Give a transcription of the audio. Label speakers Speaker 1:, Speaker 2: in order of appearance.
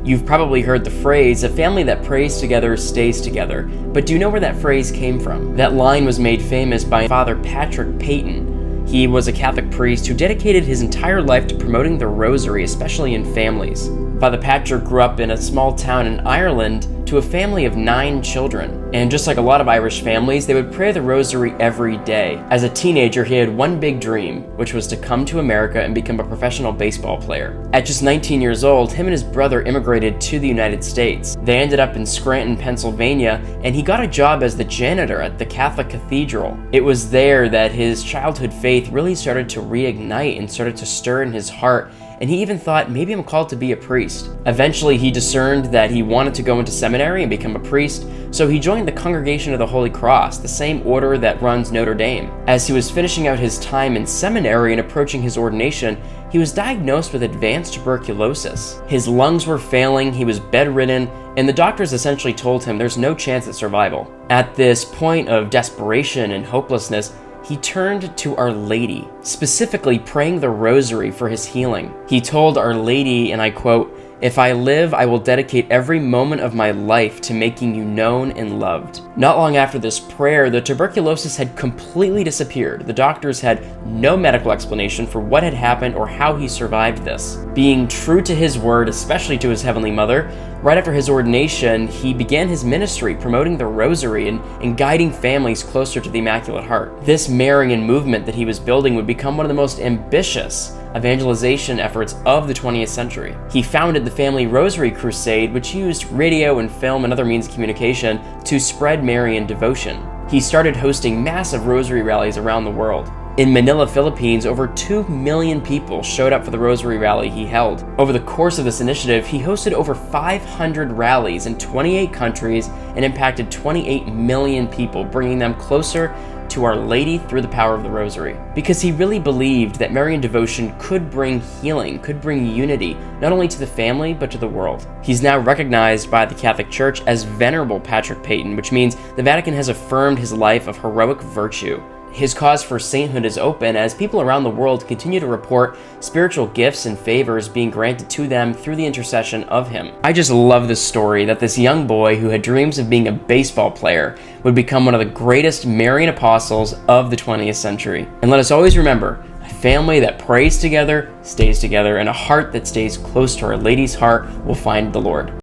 Speaker 1: You've probably heard the phrase, "A family that prays together stays together," but do you know where that phrase came from? That line was made famous by Father Patrick Peyton. He was a Catholic priest who dedicated his entire life to promoting the Rosary, especially in families. Father Patrick grew up in a small town in Ireland to a family of 9 children. And just like a lot of Irish families, they would pray the Rosary every day. As a teenager, he had one big dream, which was to come to America and become a professional baseball player. At just 19 years old, him and his brother immigrated to the United States. They ended up in Scranton, Pennsylvania, and he got a job as the janitor at the Catholic Cathedral. It was there that his childhood faith really started to reignite and started to stir in his heart, and he even thought, maybe I'm called to be a priest. Eventually, he discerned that he wanted to go into seminary and become a priest, so he joined the Congregation of the Holy Cross, the same order that runs Notre Dame. As he was finishing out his time in seminary and approaching his ordination, he was diagnosed with advanced tuberculosis. His lungs were failing, he was bedridden, and the doctors essentially told him there's no chance at survival. At this point of desperation and hopelessness, he turned to Our Lady, specifically praying the Rosary for his healing. He told Our Lady, and I quote, "If I live, I will dedicate every moment of my life to making you known and loved." Not long after this prayer, the tuberculosis had completely disappeared. The doctors had no medical explanation for what had happened or how he survived this. Being true to his word, especially to his Heavenly Mother, right after his ordination, he began his ministry promoting the Rosary and guiding families closer to the Immaculate Heart. This Marian movement that he was building would become one of the most ambitious evangelization efforts of the 20th century. He founded the Family Rosary Crusade, which used radio and film and other means of communication to spread Marian devotion. He started hosting massive rosary rallies around the world. In Manila, Philippines, over 2 million people showed up for the Rosary Rally he held. Over the course of this initiative, he hosted over 500 rallies in 28 countries and impacted 28 million people, bringing them closer to Our Lady through the power of the Rosary. Because he really believed that Marian devotion could bring healing, could bring unity, not only to the family, but to the world. He's now recognized by the Catholic Church as Venerable Patrick Peyton, which means the Vatican has affirmed his life of heroic virtue. His cause for sainthood is open as people around the world continue to report spiritual gifts and favors being granted to them through the intercession of him. I just love this story that this young boy who had dreams of being a baseball player would become one of the greatest Marian apostles of the 20th century. And let us always remember, a family that prays together stays together, and a heart that stays close to Our Lady's heart will find the Lord.